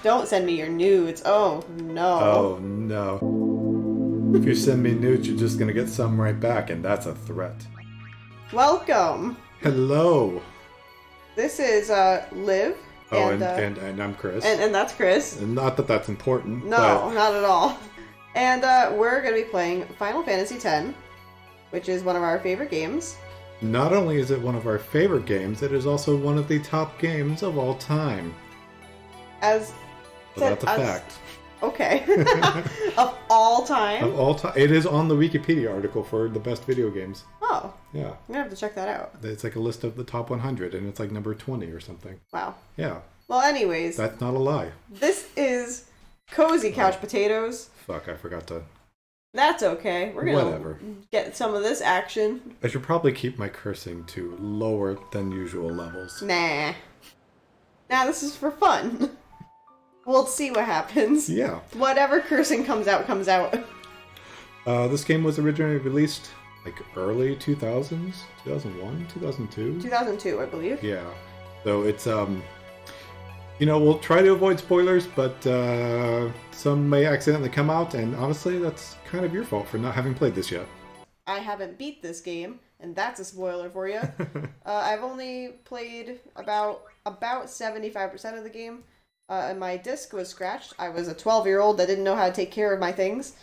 Don't send me your nudes. Oh, no. Oh, no. If you send me nudes, you're just gonna get some right back, and that's a threat. Welcome. Hello. This is Liv. Oh, and I'm Chris. And that's Chris. And not that that's important. No, not at all. And we're going to be playing Final Fantasy X, which is one of our favorite games. Not only is it one of our favorite games, it is also one of the top games of all time. So that's a fact. Okay. Of all time? Of all time. It is on the Wikipedia article for the best video games. Oh. Yeah. I'm going to have to check that out. It's like a list of the top 100, and it's like number 20 or something. Wow. Yeah. Well, anyways. That's not a lie. This is Cozy Couch Potatoes. Fuck, I forgot to... That's okay. We're going to get some of this action. I should probably keep my cursing to lower than usual levels. Nah. Nah, this is for fun. We'll see what happens. Yeah. Whatever cursing comes out, comes out. This game was originally released like early 2000s? 2001? 2002? 2002, I believe. Yeah. So it's, we'll try to avoid spoilers, but some may accidentally come out, and honestly, that's kind of your fault for not having played this yet. I haven't beat this game, and that's a spoiler for you. I've only played about 75% of the game. And my disc was scratched. I was a 12-year-old that didn't know how to take care of my things.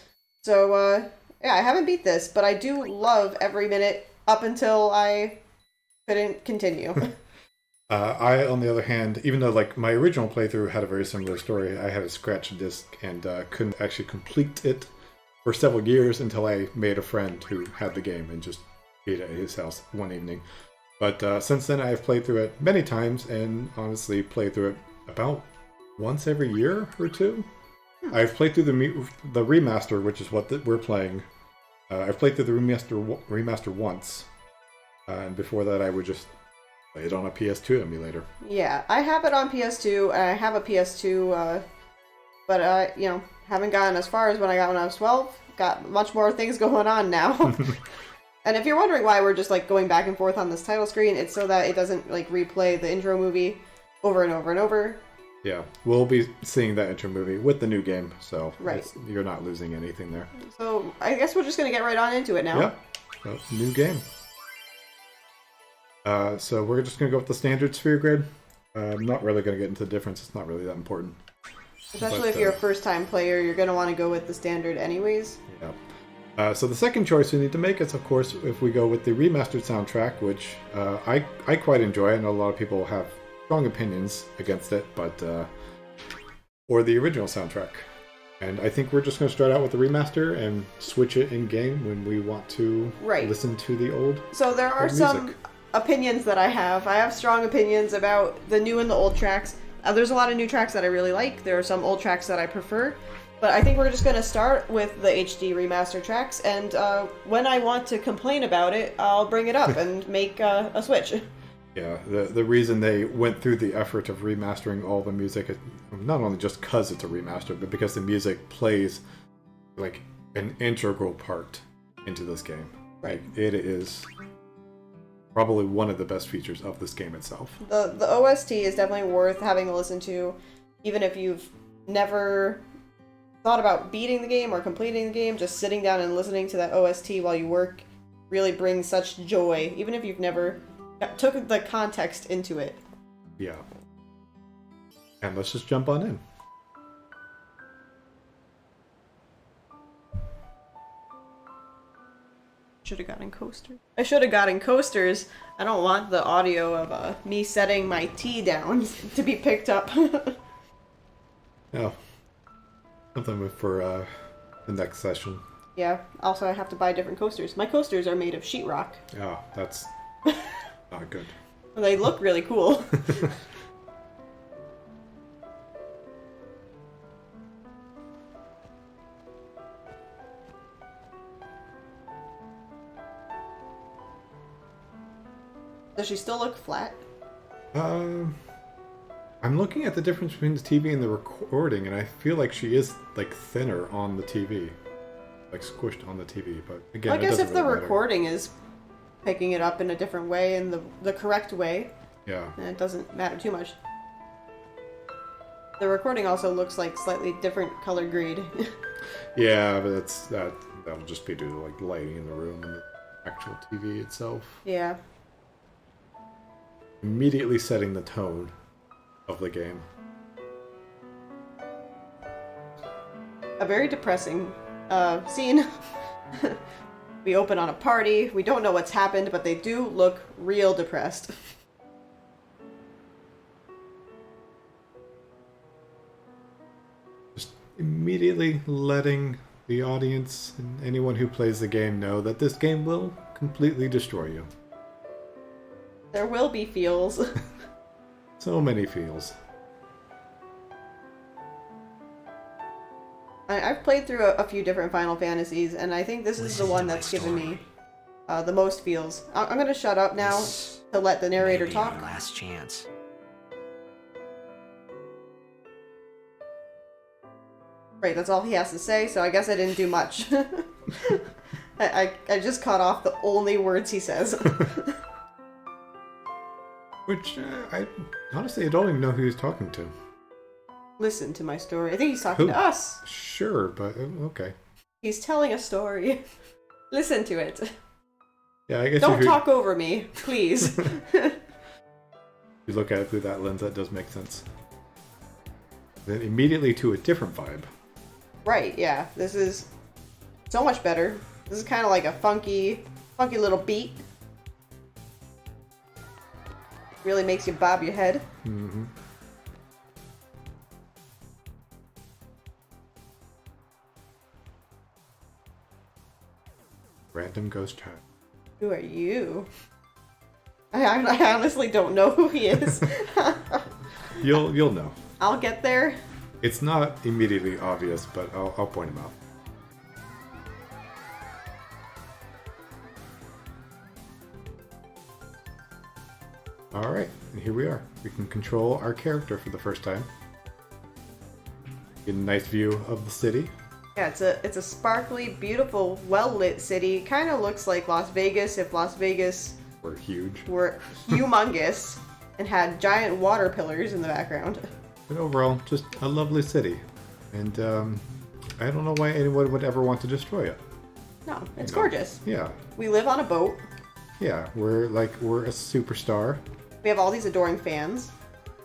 So, yeah, I haven't beat this, but I do love every minute up until I couldn't continue. I, on the other hand, even though like my original playthrough had a very similar story, I had a scratched disc and couldn't actually complete it for several years until I made a friend who had the game and just beat it at his house one evening. But since then, I've played through it many times and honestly played through it about once every year or two. I've played through the remaster, which is what we're playing. I've played through the remaster once, and before that I would just play it on a PS2 emulator. Yeah, I have it on PS2, and I have a PS2, but haven't gotten as far as when I got when I was 12. Got much more things going on now. And if you're wondering why we're just like going back and forth on this title screen, it's so that it doesn't like replay the intro movie over and over and over. Yeah, we'll be seeing that intro movie with the new game, so right. You're not losing anything there. So I guess we're just going to get right on into it now. Yeah, so, new game. So we're just going to go with the standard sphere grid. I'm not really going to get into the difference. It's not really that important. Especially if you're a first-time player, you're going to want to go with the standard anyways. Yeah. So the second choice we need to make is, of course, if we go with the remastered soundtrack, which I quite enjoy. I know a lot of people have strong opinions against it, but or the original soundtrack. And I think we're just going to start out with the remaster and switch it in game when we want to listen to the old. So there are some opinions that I have. I have strong opinions about the new and the old tracks. There's a lot of new tracks that I really like. There are some old tracks that I prefer. But I think we're just going to start with the HD remaster tracks, and when I want to complain about it, I'll bring it up and make a switch. Yeah, the reason they went through the effort of remastering all the music, not only just because it's a remaster, but because the music plays like an integral part into this game. Right. Like, it is probably one of the best features of this game itself. The OST is definitely worth having a listen to, even if you've never thought about beating the game or completing the game. Just sitting down and listening to that OST while you work really brings such joy, even if you've never took the context into it. Yeah. And let's just jump on in. Should have gotten coasters. I should have gotten coasters. I don't want the audio of me setting my tea down to be picked up. Yeah. Something for the next session. Yeah. Also, I have to buy different coasters. My coasters are made of sheetrock. Yeah, that's not good. They look really cool. Does she still look flat? I'm looking at the difference between the TV and the recording, and I feel like she is like thinner on the TV, like squished on the TV. But again, I guess if the really recording is picking it up in a different way, in the correct way, yeah, then it doesn't matter too much. The recording also looks like slightly different color grade. Yeah, but that'll just be due to like lighting in the room and the actual TV itself. Yeah. Immediately setting the tone of the game. A very depressing scene. We open on a party. We don't know what's happened, but they do look real depressed. Just immediately letting the audience and anyone who plays the game know that this game will completely destroy you. There will be feels. So many feels. I've played through a few different Final Fantasies, and I think this is the one that's given me the most feels. I'm gonna shut up now to let the narrator talk. Last chance. Right, that's all he has to say, so I guess I didn't do much. I just cut off the only words he says. Which, I honestly, I don't even know who he's talking to. Listen to my story. I think he's talking to us. Sure, but okay. He's telling a story. Listen to it. Yeah, I guess Don't talk over me, please. You look at it through that lens, that does make sense. Then immediately to a different vibe. Right, yeah. This is so much better. This is kind of like a funky little beat. Really makes you bob your head. Mm-hmm. Random ghost chat. Who are you? I honestly don't know who he is. You'll know. I'll get there. It's not immediately obvious, but I'll point him out. Alright, and here we are. We can control our character for the first time. Get a nice view of the city. Yeah, it's a sparkly, beautiful, well-lit city. Kind of looks like Las Vegas if Las Vegas We're huge. were humongous and had giant water pillars in the background. But overall, just a lovely city. And I don't know why anyone would ever want to destroy it. No, it's gorgeous. Yeah. We live on a boat. Yeah, we're a superstar. We have all these adoring fans.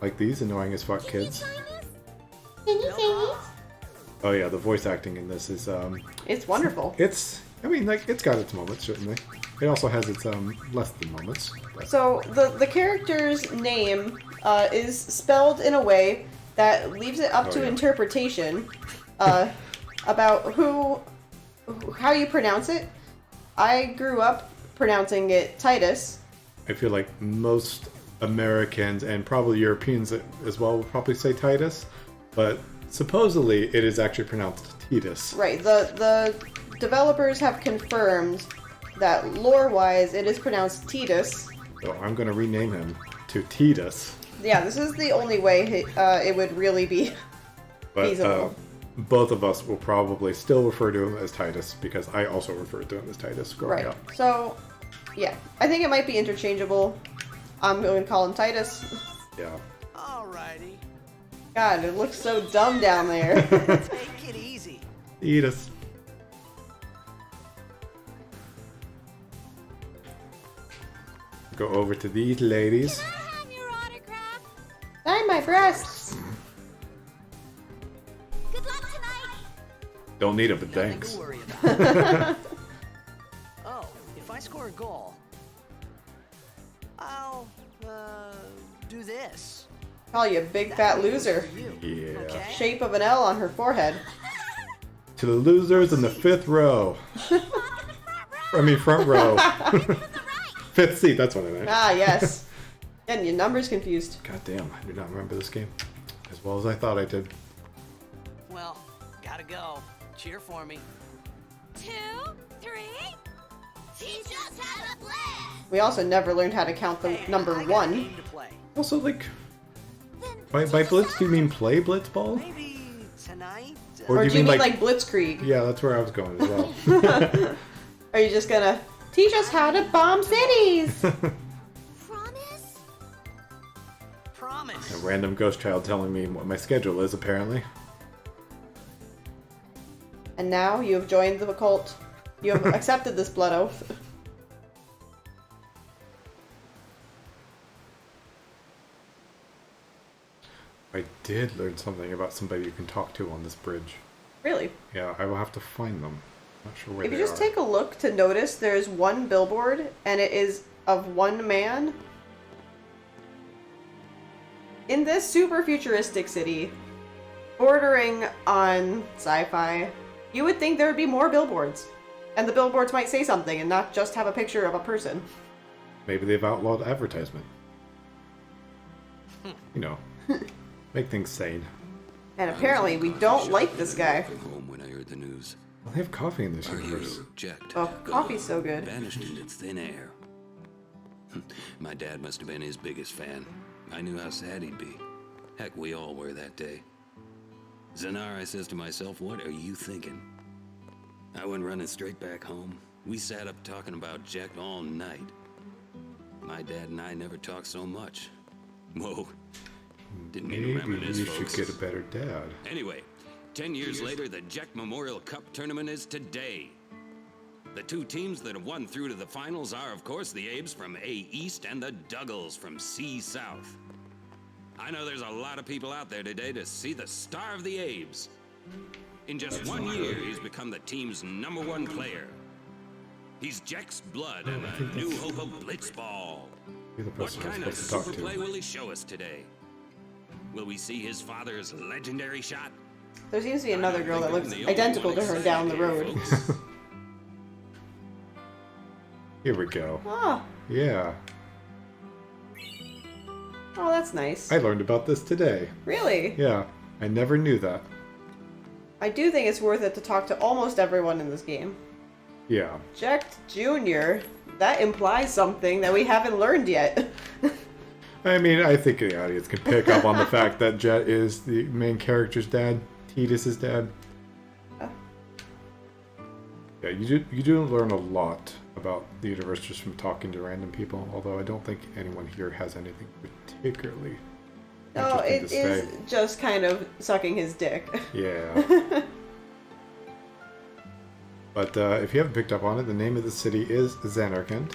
Like these annoying as fuck kids. Can you sing this? Oh yeah, the voice acting in this is It's wonderful. it's got its moments, certainly. It also has its less than moments. But So the character's name is spelled in a way that leaves it up to yeah. interpretation about how you pronounce it. I grew up pronouncing it Tidus. I feel like most Americans and probably Europeans as well would probably say Tidus, but supposedly it is actually pronounced Tidus. Right. The developers have confirmed that lore-wise it is pronounced Tidus. So I'm going to rename him to Tidus. Yeah, this is the only way it would really be But feasible. both of us will probably still refer to him as Tidus because I also referred to him as Tidus growing Right. up. So, yeah. I think it might be interchangeable. I'm going to call him Tidus. Yeah. Alrighty. God, it looks so dumb down there. Take it easy. Tidus. Go over to these ladies. Can I have your autograph? Sign my breasts. Good luck tonight. Don't need it, but Nothing thanks. to worry about. Oh, if I score a goal, I'll do this. Call you a big fat loser. For you. Yeah. Okay? Shape of an L on her forehead. To the losers in the fifth row. I mean, front row. Fifth seat, that's what I meant. Ah, yes. Getting your numbers confused. God damn, I do not remember this game as well as I thought I did. Well, gotta go. Cheer for me. 2, 3. Teach us how to play. We also never learned how to count the number I got a 1. game to play. Also, like, Then by blitz, do you mean play blitzball? Maybe tonight. Or Or do do you mean like Blitzkrieg? Yeah, that's where I was going as well. Are you just gonna teach us how to bomb cities? promise? Promise. A random ghost child telling me what my schedule is, apparently. And now you have joined the cult. You have accepted this blood oath. I did learn something about somebody you can talk to on this bridge. Really? Yeah, I will have to find them. Not sure where If they you just are. take a look to notice, there's one billboard, and it is of one man. In this super futuristic city, bordering on sci-fi, you would think there would be more billboards. And the billboards might say something and not just have a picture of a person. Maybe they've outlawed advertisement. You know, make things sane. And apparently we don't like this guy. From home when I heard the news. Well, they have coffee in this Our universe. hero, Jacked, Oh, coffee's so good. vanished into thin air. My dad must have been his biggest fan. I knew how sad he'd be. Heck, we all were that day. Zanar, I says to myself, what are you thinking? I went running straight back home. We sat up talking about Jack all night. My dad and I never talked so much. Whoa. Didn't mean to Maybe remember this, we should folks. get a better dad. Anyway, 10 years later, the Jack Memorial Cup tournament is today. The two teams that have won through to the finals are, of course, the Abes from A East and the Duggles from C South. I know there's a lot of people out there today to see the star of the Abes. In just 1 year, he's become the team's #1 player. He's Jack's blood and a new hope of Blitzball. You're the What person I'm kind of supposed to talk super to. play will he show us today? Will we see his father's legendary shot? There seems to be another girl that looks identical to her down the road. Here we go. Oh, Yeah, oh, that's nice. I learned about this today. Really? Yeah, I never knew that. I do think it's worth it to talk to almost everyone in this game. Yeah. Jack Jr., that implies something that we haven't learned yet. I mean, I think the audience can pick up on the fact that Jet is the main character's dad, Tidus' dad. Oh. Yeah, you do learn a lot about the universe just from talking to random people, although I don't think anyone here has anything particularly No, interesting it to say. is just kind of sucking his dick. Yeah. But if you haven't picked up on it, the name of the city is Zanarkand.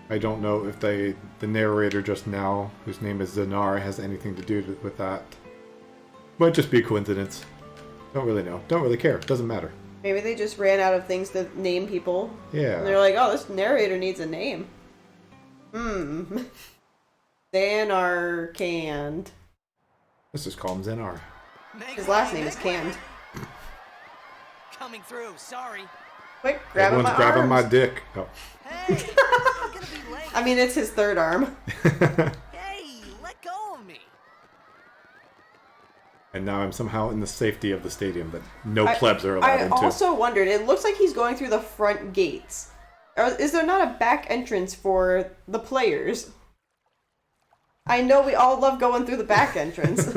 I don't know if the narrator just now, whose name is Zanar, has anything to do with that. Might just be a coincidence. Don't really know. Don't really care. Doesn't matter. Maybe they just ran out of things to name people. Yeah. And they're like, oh, this narrator needs a name. Zanarkand. Let's just call him Zanar. His last name is Canned. Coming through, sorry. Quick, grab him Everyone's my grabbing arms. my dick. Oh. Hey, I'm gonna be late. I mean, it's his third arm. Hey, let go of me. And now I'm somehow in the safety of the stadium that no I- plebs are allowed I into. also wondered, it looks like he's going through the front gates. Is there not a back entrance for the players? I know we all love going through the back entrance.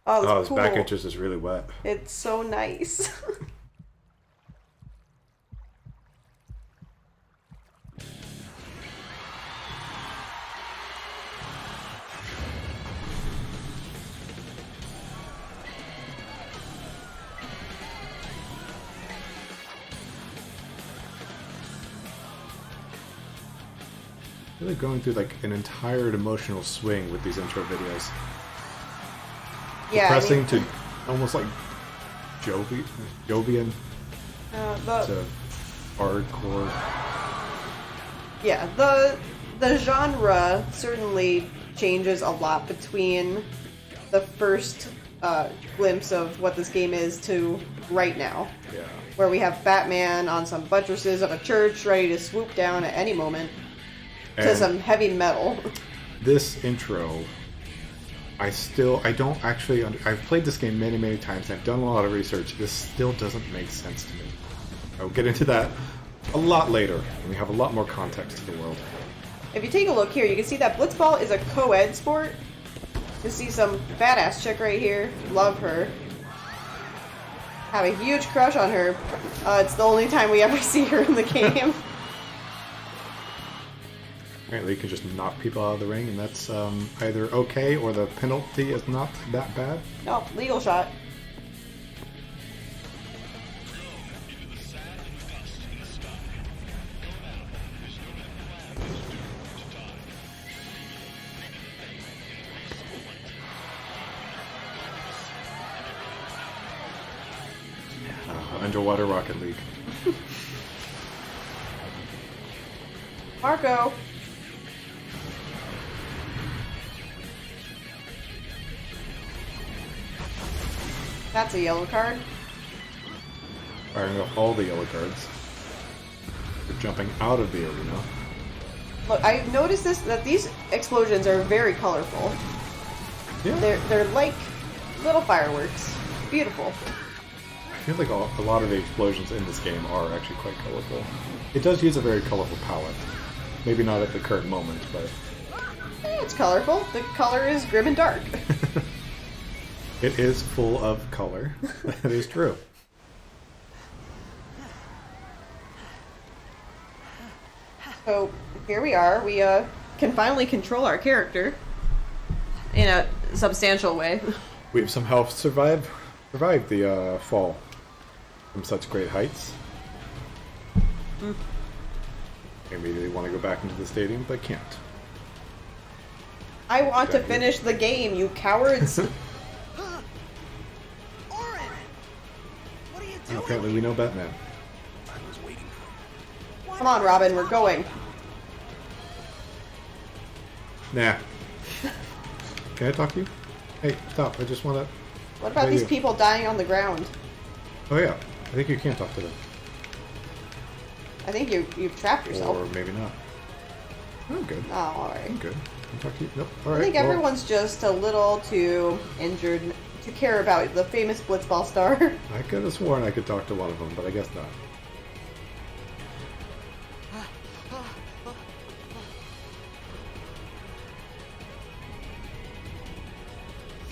Oh, that's his cool. back entrance is really wet. It's so nice. Really going through like an entire emotional swing with these intro videos. Yeah, Depressing to almost like Jovian the to hardcore. yeah, the genre certainly changes a lot between the first glimpse of what this game is to right now, Yeah. where we have Batman on some buttresses of a church ready to swoop down at any moment to And some heavy metal. this intro, I don't actually, I've played this game many, many times. I've done a lot of research. This still doesn't make sense to me. I'll get into that a lot later when we have a lot more context to the world. If you take a look here, you can see that Blitzball is a co-ed sport. You see some badass chick right here. Love her. Have a huge crush on her. It's the only time we ever see her in the game. Apparently you can just knock people out of the ring, and that's either okay or the penalty is not that bad. No, legal shot. Underwater Rocket League. Marco. That's a yellow card. Firing off all the yellow cards. They're jumping out of the arena. Look, I noticed that these explosions are very colorful. Yeah. They're like little fireworks. Beautiful. I feel like a lot of the explosions in this game are actually quite colorful. It does use a very colorful palette. Maybe not at the current moment, but... It's colorful. The color is grim and dark. It is full of color. That is true. So, here we are. We can finally control our character. In a substantial way. We've somehow survived the fall from such great heights. Maybe they want to go back into the stadium, but can't. I want to finish the game, you cowards! Orin! What are you doing? Apparently we know Batman. I was waiting for Come on, Robin, we're going. Nah. Can I talk to you? Hey, stop. I just want to... What about these people dying on the ground? Oh yeah. I think you can talk to them. I think you've trapped yourself. Or maybe not. I'm good. Oh, alright. I'm good. Can I talk to you? Nope. I Alright. think everyone's just a little too injured to care about the famous Blitzball star. I could have sworn I could talk to one of them, but I guess not.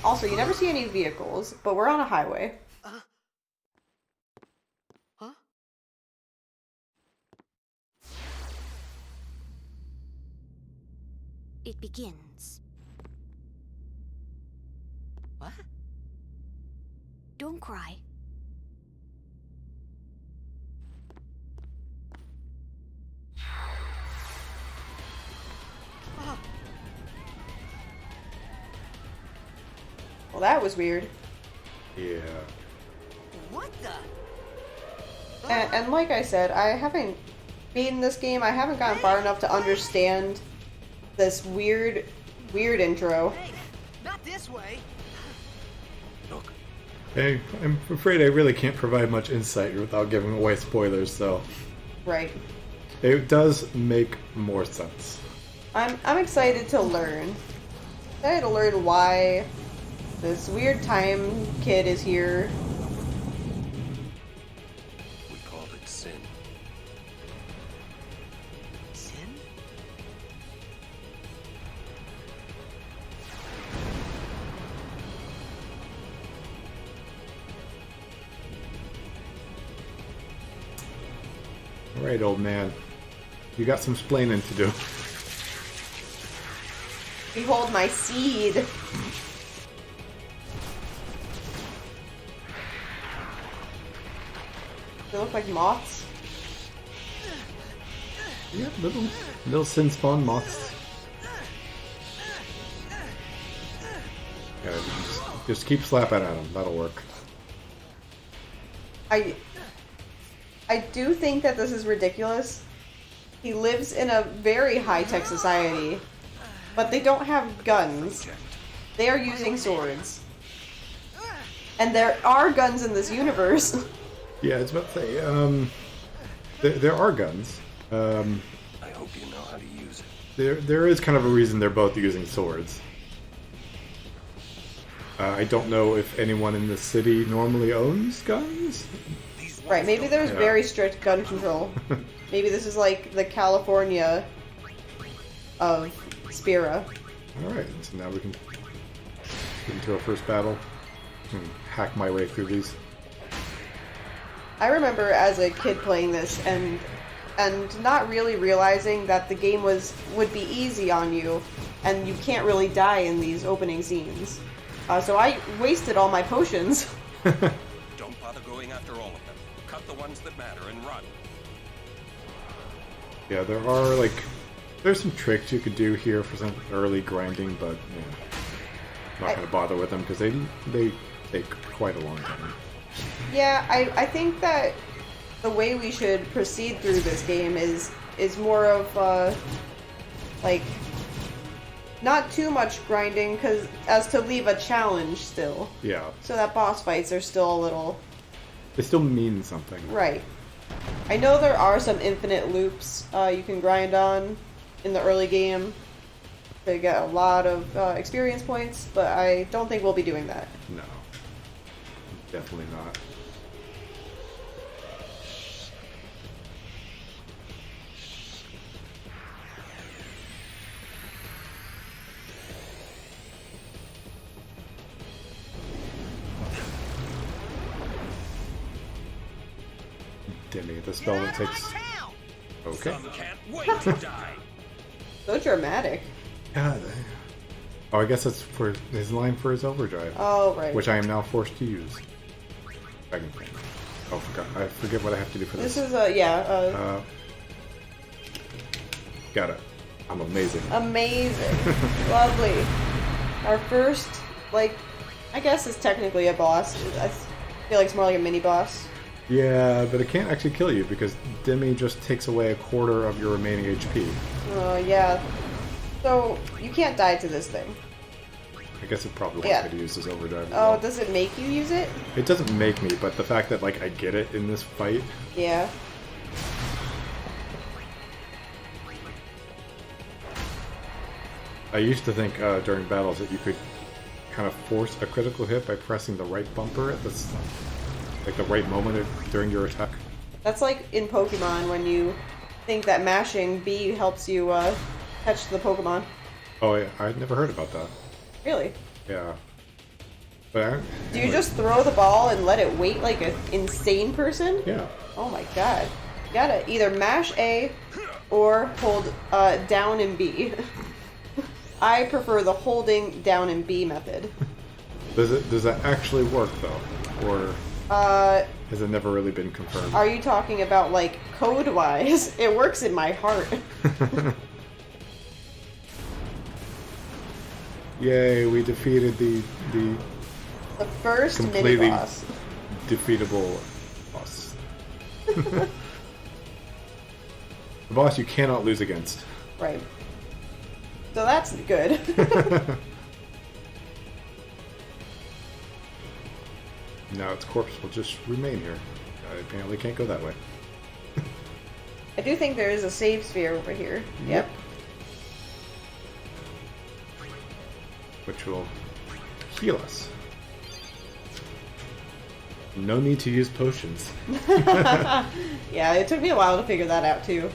Also, you never see any vehicles, but we're on a highway. Huh? It begins. What? Don't cry. Well, that was weird. Yeah. What the? And like I said, I haven't beaten this game. I haven't gotten far enough to understand this weird intro. Hey, not this way. Look, Hey, I'm afraid I really can't provide much insight without giving away spoilers, so... Right. It does make more sense. I'm excited to learn. Excited to learn why this weird time kid is here. we called it sin. Sin? Alright, old man. You got some splaining to do. Behold my seed. They look like moths. Yeah, little sin spawn moths. Yeah, just keep slapping at them. That'll work. I do think that this is ridiculous. He lives in a very high-tech society, but they don't have guns. They are using swords. And there are guns in this universe. Yeah, it's about to say, there are guns. I hope you know how to use it. There is kind of a reason they're both using swords. I don't know if anyone in the city normally owns guns. Right, maybe there's Yeah. very strict gun control. Maybe this is like the California of Spira. Alright, so now we can get into our first battle. Hack my way through these. I remember as a kid playing this, and and not really realizing that the game would be easy on you, and you can't really die in these opening scenes. So I wasted all my potions. Don't bother going after all of them. Cut the ones that matter and run. Yeah, there's some tricks you could do here for some early grinding, but yeah, I'm not going to bother with them because they take quite a long time. Yeah, I think that the way we should proceed through this game is more of like not too much grinding, as to leave a challenge still. Yeah. So that boss fights are still a little. They still mean something. Right. I know there are some infinite loops you can grind on in the early game to get a lot of experience points, but I don't think we'll be doing that. No. Definitely not. Demi, the spell that takes... Okay. Some can't wait to die. So dramatic. Yeah. Oh, I guess that's for his line for his overdrive. Oh, right. Which I am now forced to use. I forget what I have to do for this. This is Got it. I'm amazing. Amazing. Lovely. Our first, like, I guess it's technically a boss. I feel like it's more like a mini boss. Yeah, but it can't actually kill you because Demi just takes away a quarter of your remaining HP. Oh, yeah. So, you can't die to this thing. I guess it probably wants me to use this overdrive. Oh, does it make you use it? It doesn't make me, but the fact that, like, I get it in this fight. Yeah. I used to think during battles that you could kind of force a critical hit by pressing the right bumper at this, like the right moment during your attack. That's like in Pokemon when you think that mashing B helps you catch the Pokemon. Oh, yeah, I'd never heard about that. Really? Yeah. But Do you just throw the ball and let it wait like an insane person? Yeah. Oh my god. You gotta either mash A or hold down and B. I prefer the holding down and B method. Does that actually work though? Or has it never really been confirmed? Are you talking about like code-wise? It works in my heart. Yay, we defeated the first completely mini-boss. defeatable boss. The boss you cannot lose against. Right. So that's good. Now its corpse will just remain here. I apparently can't go that way. I do think there is a save sphere over here. Yep. Which will heal us. No need to use potions. Yeah, it took me a while to figure that out too.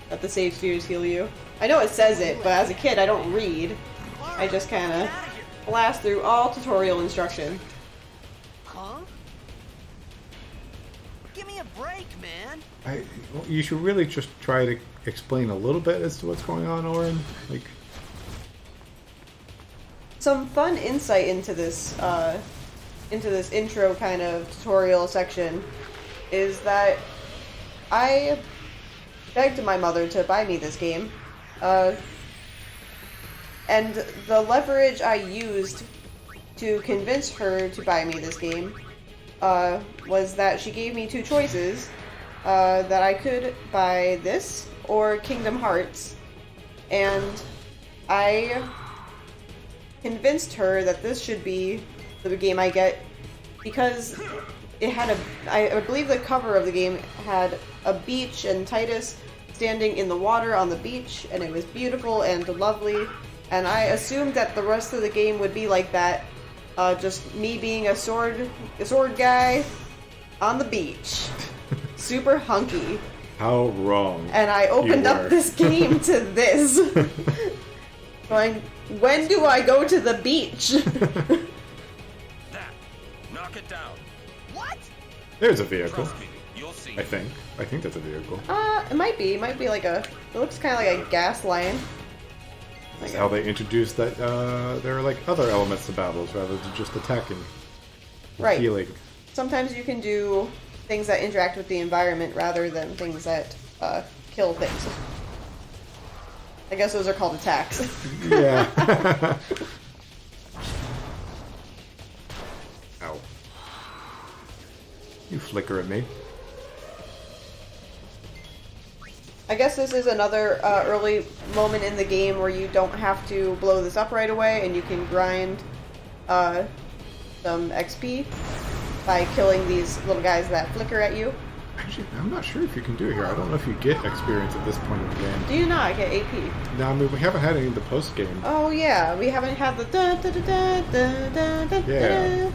That the save spheres heal you. I know it says it, but as a kid I don't read. I just kind of blast through all tutorial instruction. Huh? Give me a break, man. You should really just try to explain a little bit as to what's going on, Oren. Like, some fun insight into this intro kind of tutorial section is that I begged my mother to buy me this game, and the leverage I used to convince her to buy me this game was that she gave me two choices, that I could buy this or Kingdom Hearts, and I convinced her that this should be the game I get because it had I believe the cover of the game had a beach and Tidus standing in the water on the beach, and it was beautiful and lovely, and I assumed that the rest of the game would be like that, just me being a sword guy on the beach, super hunky. how wrong. And I opened up this game to this. Going, when do I go to the beach? That. Knock it down. What? There's a vehicle. Trust me, You'll see. I think. I think that's a vehicle. It might be. It might be like a... It looks kind of like a gas line. That's how they introduced that there are like other elements to battles rather than just attacking. Right. Healing. Sometimes you can do things that interact with the environment rather than things that kill things. I guess those are called attacks. Yeah. Ow. You flicker at me. I guess this is another early moment in the game where you don't have to blow this up right away and you can grind some XP by killing these little guys that flicker at you. Actually, I'm not sure if you can do it here. I don't know if you get experience at this point in the game. Do you not get AP? No, I mean, we haven't had any in the post game. Oh yeah, we haven't had the da da da da da da da. Yeah.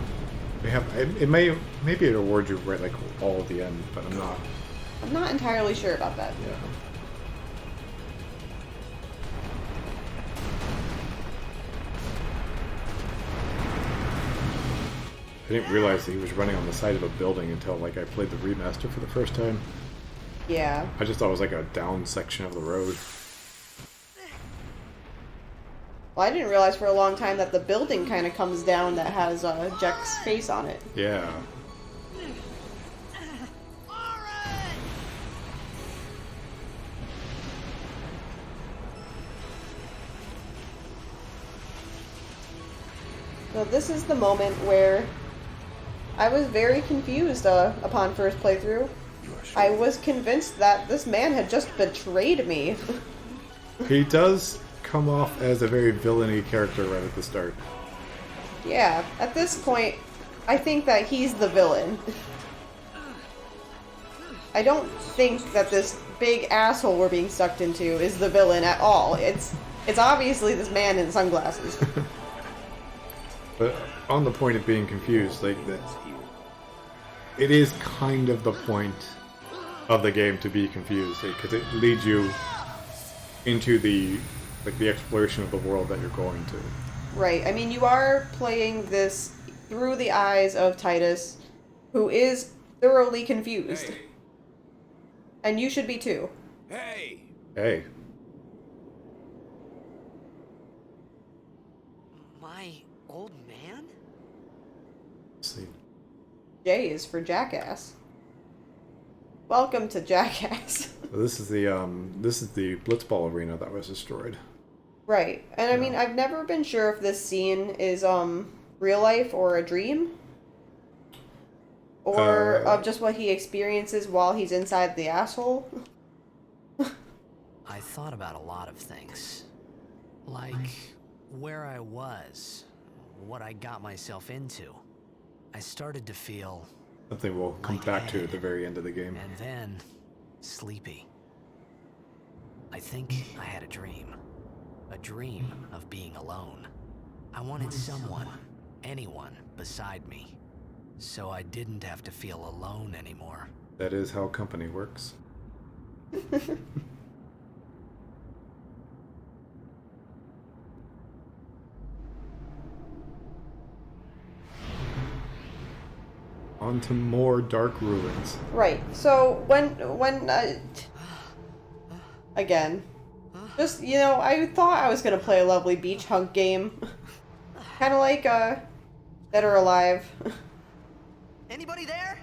We have. Maybe it awards you right like all at the end, but I'm not. I'm not entirely sure about that. Yeah. I didn't realize that he was running on the side of a building until like I played the remaster for the first time. Yeah. I just thought it was like a down section of the road. Well, I didn't realize for a long time that the building kind of comes down that has Jack's face on it. Yeah. So this is the moment where I was very confused upon first playthrough. I was convinced that this man had just betrayed me. He does come off as a very villainy character right at the start. Yeah, at this point, I think that he's the villain. I don't think that this big asshole we're being sucked into is the villain at all. It's obviously this man in sunglasses. But on the point of being confused, like it is kind of the point of the game to be confused, because it leads you into the exploration of the world that you're going to. Right. I mean, you are playing this through the eyes of Tidus, who is thoroughly confused. Hey. And you should be too. Hey! Hey. My old man? Let's see. J is for jackass. Welcome to Jackass. So this is the Blitzball arena that was destroyed. Right. And I mean, I've never been sure if this scene is real life or a dream. Or of just what he experiences while he's inside the asshole. I thought about a lot of things. Like where I was, what I got myself into. I started to feel... Something we'll come back to at the very end of the game. And then, sleepy. I think I had a dream. A dream of being alone. I wanted someone, anyone, beside me. So I didn't have to feel alone anymore. That is how company works. On to more dark ruins. Right. So when again, just I thought I was gonna play a lovely beach hunk game, kind of like Dead or Alive. Anybody there?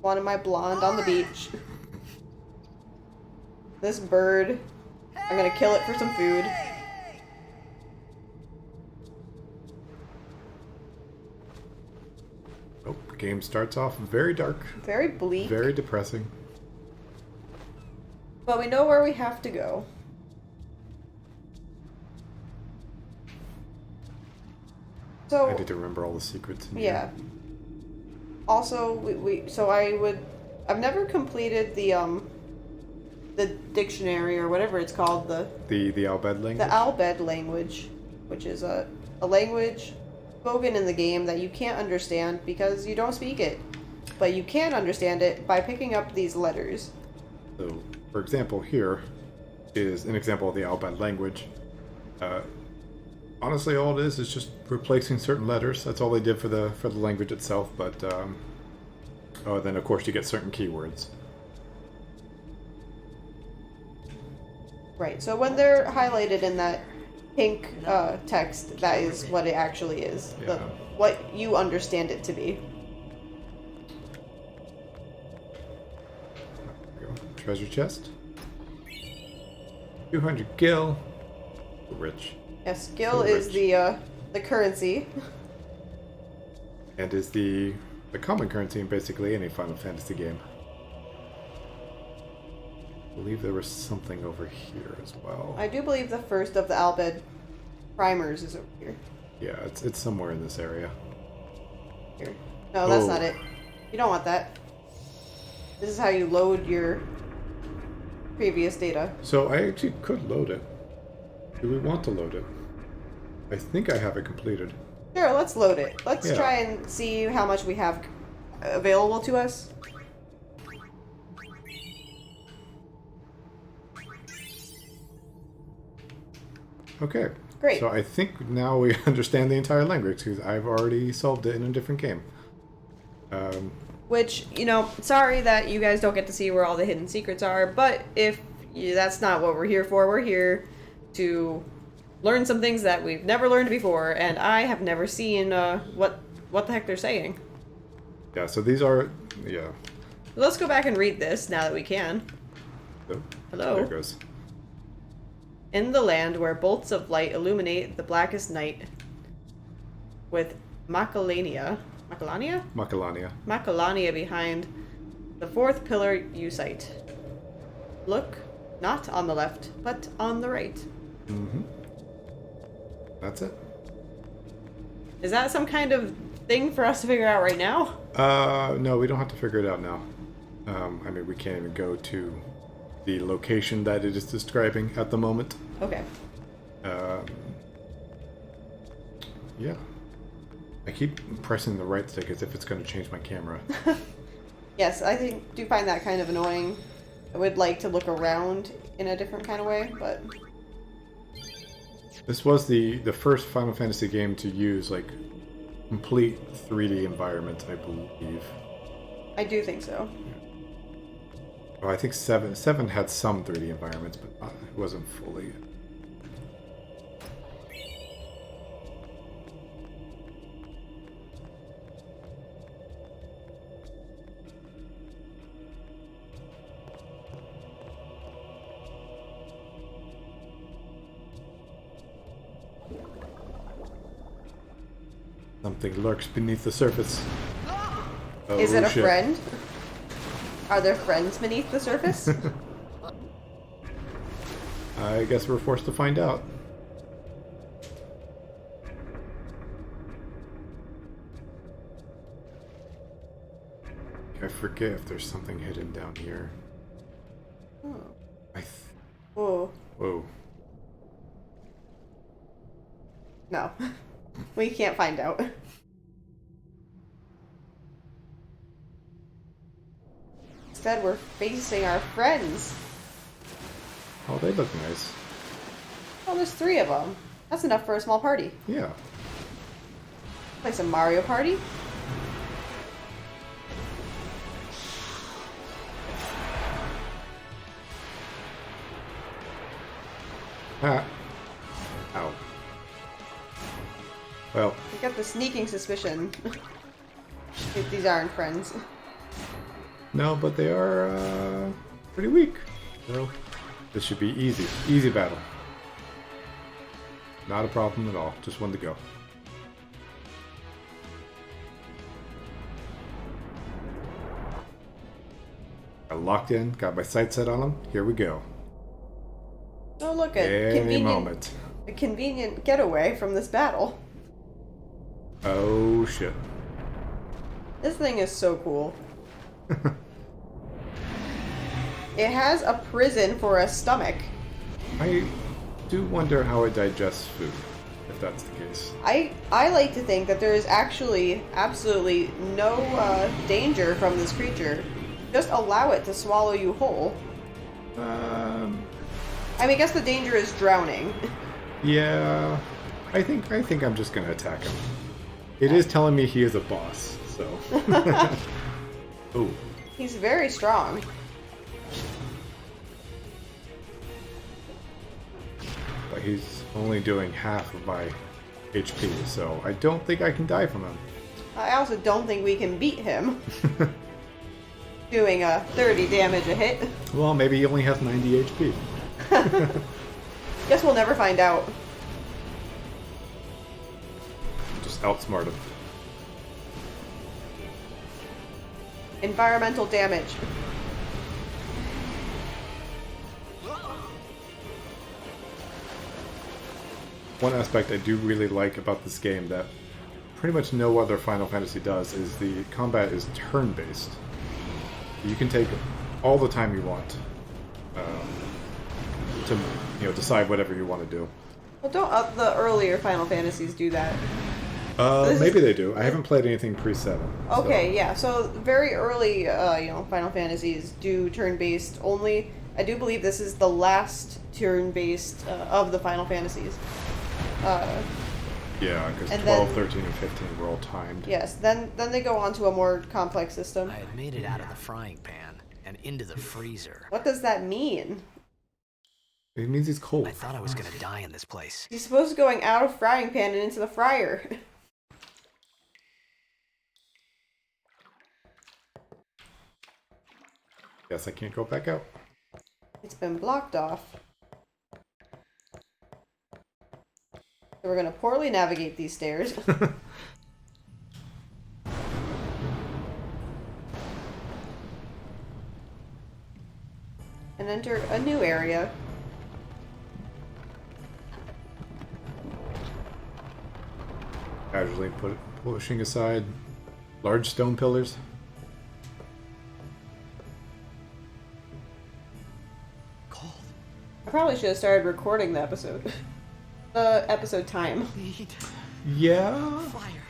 Wanted my blonde on the beach. This bird, I'm gonna kill it for some food. Oh, the game starts off very dark. Very bleak. Very depressing. But we know where we have to go. So I need to remember all the secrets. In yeah. Here. Also, I've never completed the dictionary or whatever it's called, the Albed language. The Albed language, which is a language spoken in the game that you can't understand because you don't speak it, but you can understand it by picking up these letters. So, for example, here is an example of the Albed language. Honestly, all it is just replacing certain letters. That's all they did for the language itself. But Oh, then of course you get certain keywords. Right, so when they're highlighted in that pink text, that is what it actually is. Yeah. What you understand it to be. There we go. Treasure chest. 200 gil. Rich. Yes, gil So is rich. the currency. And is the common currency in basically any Final Fantasy game. I believe there was something over here as well. I do believe the first of the Albed primers is over here. Yeah, it's somewhere in this area. Here. No, that's Oh. not it. You don't want that. This is how you load your previous data. So I actually could load it. Do we want to load it? I think I have it completed. Sure, let's load it. Let's Yeah. try and see how much we have available to us. Okay. Great. So I think now we understand the entire language because I've already solved it in a different game. Which, sorry that you guys don't get to see where all the hidden secrets are, but if that's not what we're here for, we're here to learn some things that we've never learned before, and I have never seen what the heck they're saying. Yeah, so these are... Yeah. Let's go back and read this now that we can. Oh, Hello. There it goes. In the land where bolts of light illuminate the blackest night, with Macalania behind the fourth pillar you sight. Look, not on the left, but on the right. Mm-hmm. That's it. Is that some kind of thing for us to figure out right now? No, we don't have to figure it out now. I mean, we can't even go to the location that it is describing at the moment. Okay. Yeah. I keep pressing the right stick as if it's going to change my camera. Yes, I do find that kind of annoying. I would like to look around in a different kind of way, but... This was the first Final Fantasy game to use, like, complete 3D environment, I believe. I do think so. Oh, I think 7 had some 3D environments, but it wasn't fully. Something lurks beneath the surface. Oh, Is it a shit. friend? Are there friends beneath the surface? I guess we're forced to find out. I forget if there's something hidden down here. Oh. Whoa. No. We can't find out. Instead, we're facing our friends. Oh, they look nice. Oh, there's 3 of them. That's enough for a small party. Yeah. Play some Mario Party. Ah. Ow. Well, I got the sneaking suspicion if these aren't friends. no, but they are pretty weak. So this should be easy. Easy battle. Not a problem at all. Just one to go. I locked in, got my sights set on them. Here we go. Oh, look at Any moment. a convenient getaway from this battle. Oh shit. This thing is so cool. It has a prison for a stomach. I do wonder how it digests food, if that's the case. I like to think that there is actually absolutely no danger from this creature. Just allow it to swallow you whole. I mean, I guess the danger is drowning. Yeah, I think I'm just gonna attack him. It is telling me he is a boss, so. Ooh. He's very strong. But he's only doing half of my HP, so I don't think I can die from him. I also don't think we can beat him. Doing a 30 damage a hit. Well, maybe he only has 90 HP. Guess we'll never find out. Just outsmart him. Environmental damage. One aspect I do really like about this game that pretty much no other Final Fantasy does is the combat is turn-based. You can take all the time you want to decide whatever you want to do. Well, don't the earlier Final Fantasies do that? Maybe they do. I haven't played anything pre-7. Okay, yeah. So very early, Final Fantasies do turn-based only. I do believe this is the last turn-based of the Final Fantasies. Yeah, because 12, then, 13, and 15 were all timed. Yes, then they go on to a more complex system. I had made it out of the frying pan and into the freezer. What does that mean? It means he's cold. I thought I was gonna die in this place. He's supposed to be going out of frying pan and into the fryer. Guess I can't go back out. It's been blocked off. So we're going to poorly navigate these stairs. And enter a new area. Casually pushing aside large stone pillars. Cold. I probably should have started recording the episode. The episode time. Need Yeah. fire.